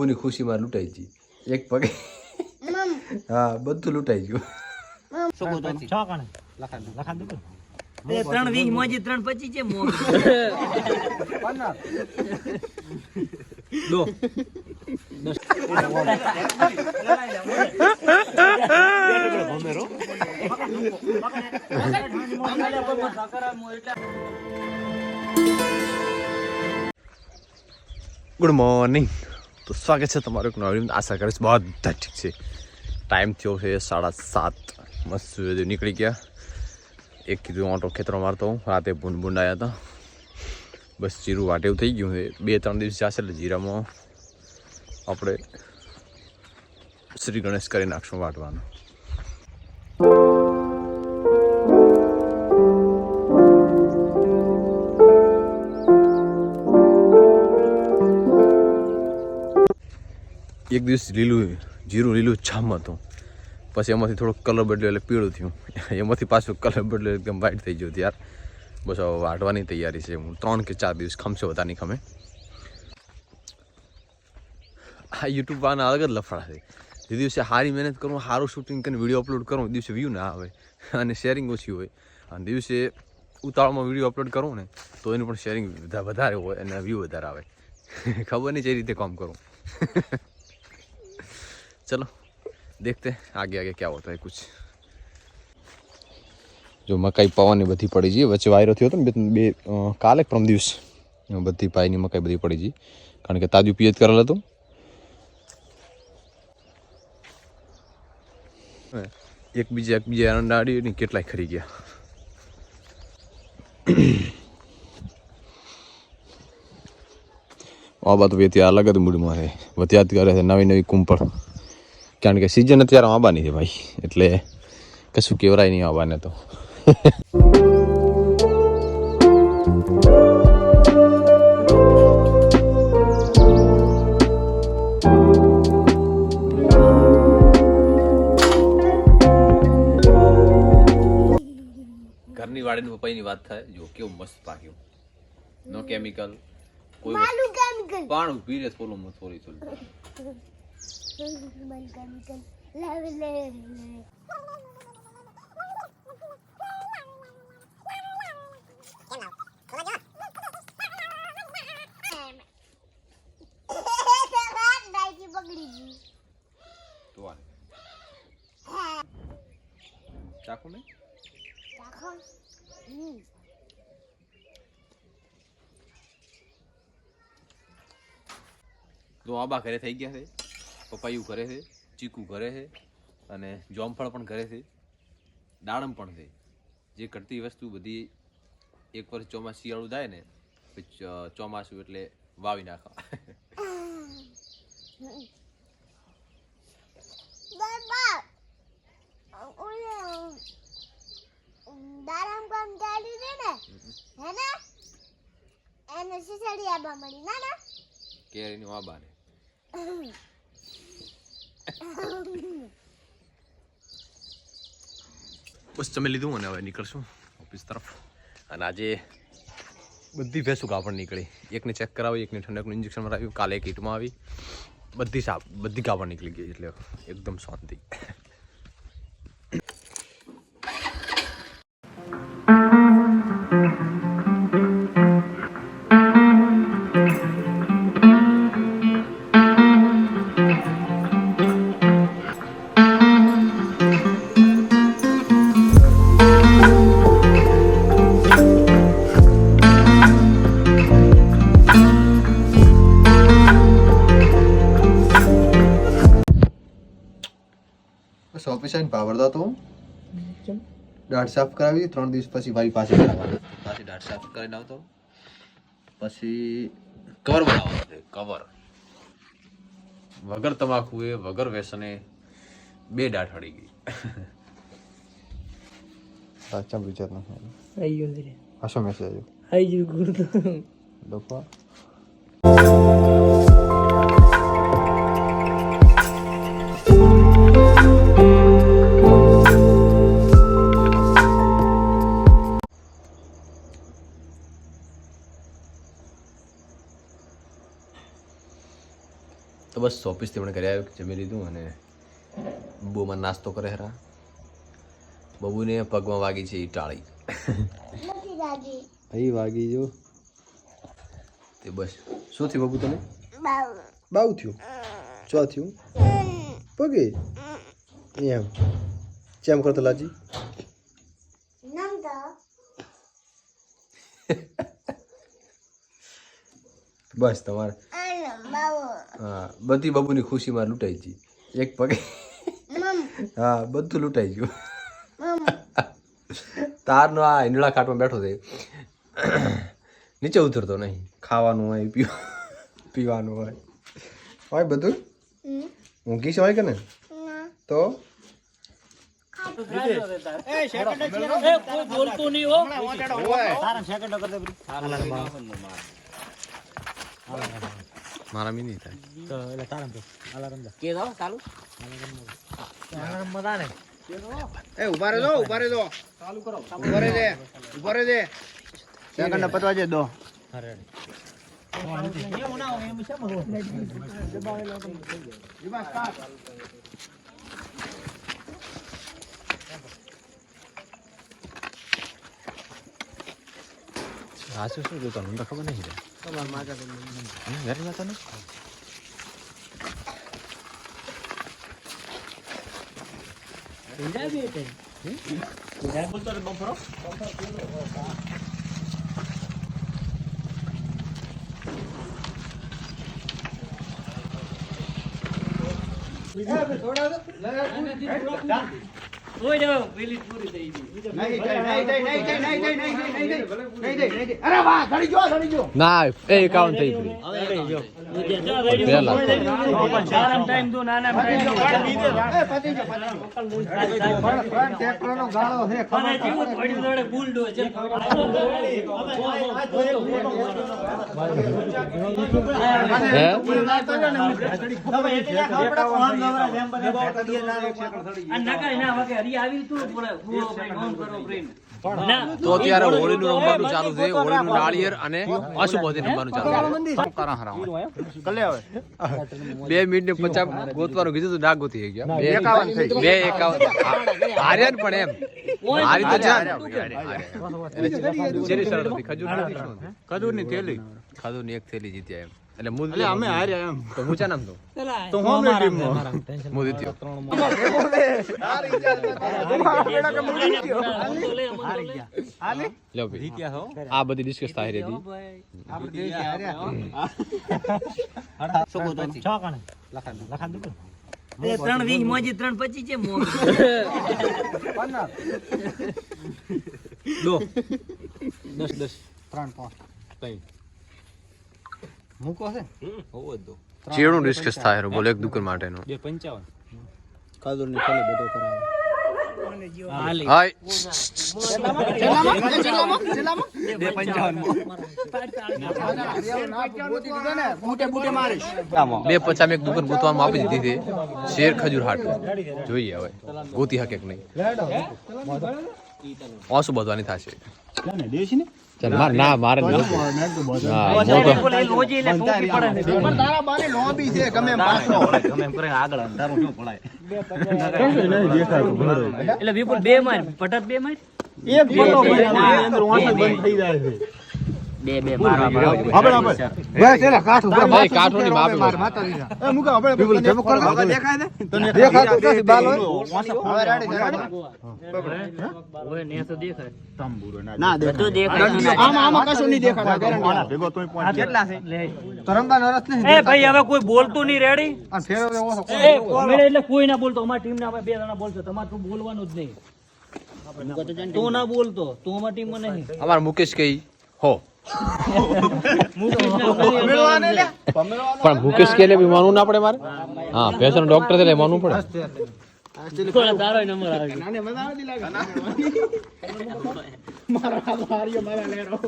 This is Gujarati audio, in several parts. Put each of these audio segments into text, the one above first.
કોની ખુશીમાં લૂંટાઈ ગઈ એક પગે હા બધું લૂંટાઈ ગયું ત્રણ વીસ મોજી 325 છે મોજ દો ગુડ મોર્નિંગ તો સ્વાગત છે તમારું એક નવા વિડીયોમાં આશા કરીશ બધા ઠીક છે ટાઈમ થયો છે 7:30 મસ્ત સૂર્ય નીકળી ગયા એક કીધું ઓટો ખેતરો મારતો હું રાતે બુંડ આવ્યા હતા બસ જીરું વાટેવું થઈ ગયું છે 2-3 દિવસ જશે એટલે જીરામાં આપણે શ્રી ગણેશ કરી નાખશું વાટવાનું એક દિવસ જીરું લીલું છામ હતું પછી એમાંથી થોડોક કલર બદલ્યો એટલે પીળું થયું એમાંથી પાછું કલર બદલ્યો એકદમ વ્હાઈટ થઈ ગયું યાર બસ હવે વાટવાની તૈયારી છે હું 3 કે 4 દિવસ ખમશે વધારે ખમે આ યુટ્યુબ વાળાના અલગ જ લફડા છે જે દિવસે સારી મહેનત કરું સારું શૂટિંગ કરીને વિડીયો અપલોડ કરું એ દિવસે વ્યૂ ના આવે અને શેરિંગ ઓછી હોય અને દિવસે ઉતાવળમાં વિડીયો અપલોડ કરું ને તો એનું પણ શેરિંગ વધારે હોય અને વ્યૂ વધારે આવે ખબર નહીં જે રીતે કામ કરું चलो देखते आगे आगे क्या होता है कुछ जो मकाई पावानी बधी पड़ी जी वच्चे वायरो थयो तो बे काले परम दिवस बधी पाईनी मकाई बधी पड़ी जी कारण के ताजू पियत करेल हतुं एक बीजे अंडाड़ी ने केटलाय खरी गया आ बात वेती अलग ज मूड में है वत्यात करे है नवी नवी कुंपड़ કારણ કે સિઝન અત્યારે આવવાની છે ભાઈ એટલે કશું કેવરાય નહીં આવવાને તો ઘરની વાડીની પપૈયાની વાત થાય જો કેવું મસ્ત પાક્યું નો કેમિકલ કોઈ પાણી પીરે થોડું થોડી ચાકુ ને તો આબા ઘરે થઈ ગયા છે પપાયું કરે છે ચીકુ કરે છે અને જોમફળ પણ કરે છે દાડમ પણ છે જે કરતી વસ્તુ બધી એક વર્ષ ચોમાસું શિયાળું થાય ને પછી ચોમાસું એટલે વાવી નાખવા દાડમ કામ ચાલી દે ને હે ને એને સિસડી આબા મળી ના કેરીનું આબા ને બસ તમે લીધું અને હવે નીકળશું ઓફિસ તરફ અને આજે બધી ભેંસું કાપડ નીકળી એકને ચેક કરાવી એકને ઠંડકનું ઇન્જેક્શન મરાવ્યું કાલે એક હીટમાં આવી બધી કાપડ નીકળી ગઈ એટલે એકદમ શાંતિ ઓફિસ આવીને પાવરદા તો દાઢ સાફ કરાવી 3 દિવસ પછી ભાઈ પાસે પાછી દાઢ સાફ કરીને આવતો પછી કવર બનાવવાનો છે કવર વગર તમાકુ એ વગર વ્યસને 2 દાઢ હળી ગઈ સાચા વિચાર ના આવી ગયો ને આશો મેસેજ આવ્યો આવી ગયો ગુરુ ડોપા તો બસ બસ ઓફિસથી પણ ઘરે આવ્યો જમી લીધું અને બબુમાં નાસ્તો કરે હરા બબુને પગમાં વાગી છે ટાળી નથી દાદી અહીં વાગી જો તે બસ શું થયું બબુ તને બાવ બાવ થયું ચો થયું પગે એમ ચેમ કરતો લાજી નમ તો બસ તમારે આનો બાવ હા બધી બબુની ખુશીમાં લૂંટાઈ ગઈ એક પગે મમ હા બધું લૂંટાઈ ગયું મમ તારનો આ ઈંડળા ખાટમાં બેઠો છે નીચે ઉતરતો નહીં ખાવાનું હોય પીવાનું હોય બધું ઊંઘી છે હોય કે ને ના તો મારા મી નહીં થાય ઉભા રહેજો ચાલુ કરો ઉભા રહેજે સેકન્ડ પતવા દે દો આ શું જોતા મને ખબર નહીં ઘરે જતો ને ના એ એકાઉન્ટ થઈ તો અત્યારે હોળીનું રમવાનું ચાલુ છે હોળીનું નાળિયેર અને અશુભોથી રમવાનું ચાલુ છે 2 મિનિટ ને 50 ગોતવાનું કીધું તો ના ગોતી ગયા 2:51 હાર્યા પણ એમ હારી તો જા ખજૂરની એક થેલી જીત્યા એમ એટલે અમે હાર્યા એમ તો ઊંચા નામ તો હું ટીમમાં હું જીત્યો લો ભાઈ આ બધી ડિસ્કસ થાય રહી ત્રણ 20 મોજી 3:25 છે મો દો 10 3 મૂકો છે હોવો જ દો ચેડું ડિસ્કસ થાય બોલે એક દુકાન માટેનો 255 કાદુરની ખાલી બધો કરાવે હાય બે 50 એક દુકાન ગોતવામાં આપી દીધી છે શેર ખજૂર હાટ જોઈએ હવે ગોતી હકે કે નહીં ઓસું બધવાની થશે ચાલ માર ના મારે એટલે વિપુલ 2 માર પટત 2 માર એક પટો બંધ થઈ જાય છે બે મારવા બસ એલા કાઠું ભાઈ કાઠોની માપે એ મુકા આપણે પીપલ જમક કર દેખાય દે તને દેખાય તો કસી બાલ હોય હવે રાડી ઓય ને તો દેખાય તંબુરો ના બધું દેખાય આમાં કશું નહીં દેખાતા ગેરંટી ભેગો તોય પોઈન્ટ કેટલા છે તરંબા નરસ નહીં એ ભાઈ હવે કોઈ બોલતું નહીં રેડી આ ફેરવે ઓછો એ મેરે એટલે કોઈ ના બોલતો અમારી ટીમ ના 2 જણા બોલશે તમારે તું બોલવાનું જ નહીં તું ના બોલતો તું અમારી ટીમ માં નહીં અમાર મુકેશ કઈ હો પણ મુકેશ કે બી માનવું ના પડે મારે હા ભેંસનો ડોક્ટર છે એટલે માનવું પડે તારો નંબર આવે નાને મજા આવતી લાગે મારા હારિયો મારા લેરો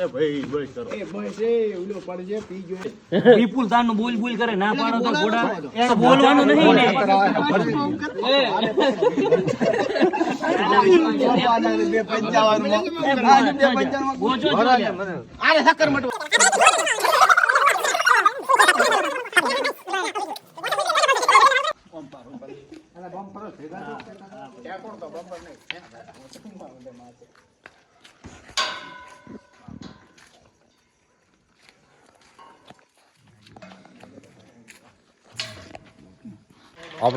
એ ભાઈ બસ કરો એ બસ એ ઉલો પડજે પી ગયો વિપુલ તારનું બોલ કરે ના પાડો તો ઘોડા એ બોલવાનું નહીં ને આપણું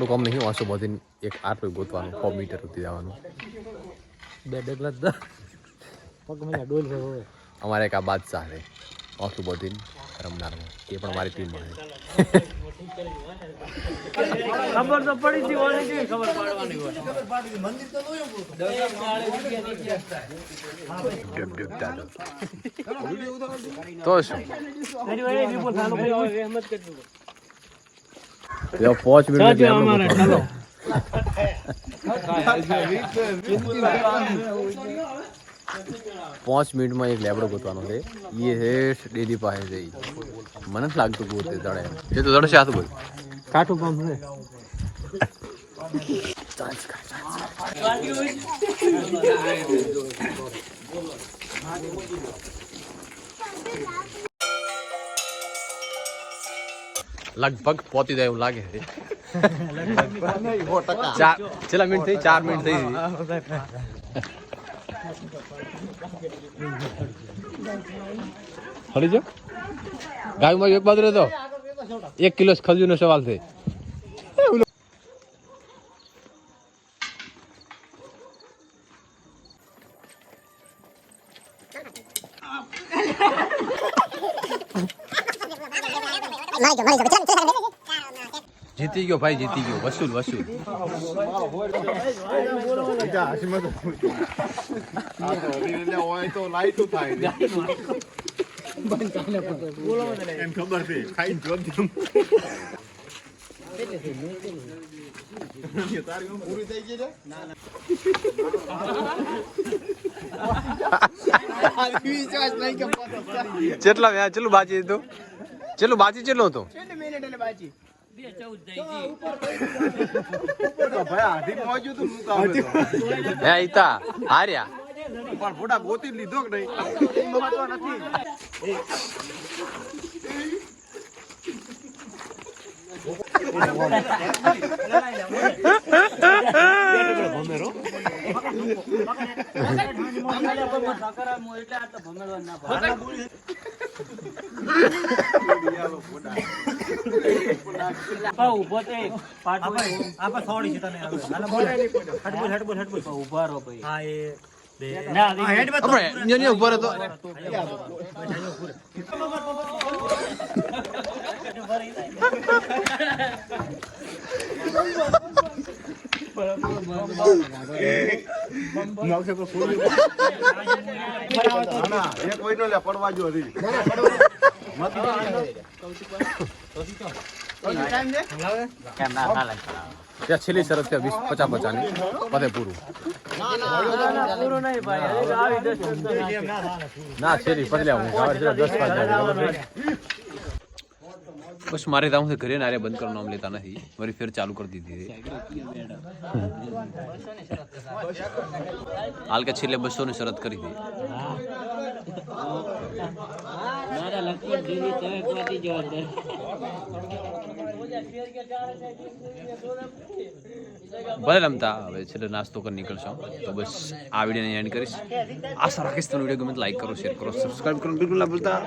કામ નહીં વાંચો બધી એક આટલું ગોતવાનું 100 મીટર સુધી જવાનું અમારે એક આ બાદશાહ છે આટલું બધી રમનારમાં એ પણ મારી ટીમમાં છે ખબર તો પડી હતી ઓને કેવી ખબર પાડવાની હોય તો શું એની વાળે વિપુલ ચાલુ કરી રહેમત કરજો 5 મિનિટ અમારે ચાલો 5 મિનિટમાં એક લેબડો ગોતવાનો છે એ હેઠ ડેલી પાસે છે મને જ લાગતું ગોતે દડે એ તો દડશે આ તો બોલ કાઠું કામ છે લગભગ પહોંચી જાય એવું લાગે છે છેલ્લા મિનિટ થઈ 4 મિનિટ થઈ હળી જો ગાયમાં એક બાજુ રહેતો 1 કિલો ખજૂરનો સવાલ છે જીતી ગયો ભાઈ જીતી ગયો વસૂલ વસૂલ એમ ખબર છે ખાઈ જોતી પૂરી થઈ ગઈ છે કેટલા ચેટલું બાજી હતું ચેટલું બાજી ચેટલું હતું હે ઈતા હાર્યા પણ ફોટા ગોતી લીધો કે નહીં ઉભા રહો ભાઈ ઉભો હતો પડવા જો ત્યાં છેલ્લી શરત છે 20-50 ની પતે પૂરું પૂરું નહીં ભાઈ ના છેલ્લી પતલ્યા હું 10 બસ મારે તો હું ઘરે નારે બંધ કરવાનું નામ લેતા નથી મારી ફેર ચાલુ કરી દીધી હાલ કે છેલ્લે 200 ની શરત કરી હતી ભલે રમતા હવે છેલ્લે નાસ્તો કરી નીકળશો તો બસ આ વિડીયોને એન્ડ કરીશ આશા રાખીશ તમને વિડીયો ગમે તો લાઈક કરો શેર કરો સબસ્ક્રાઈબ કરો બિલકુલ ના ભૂલતા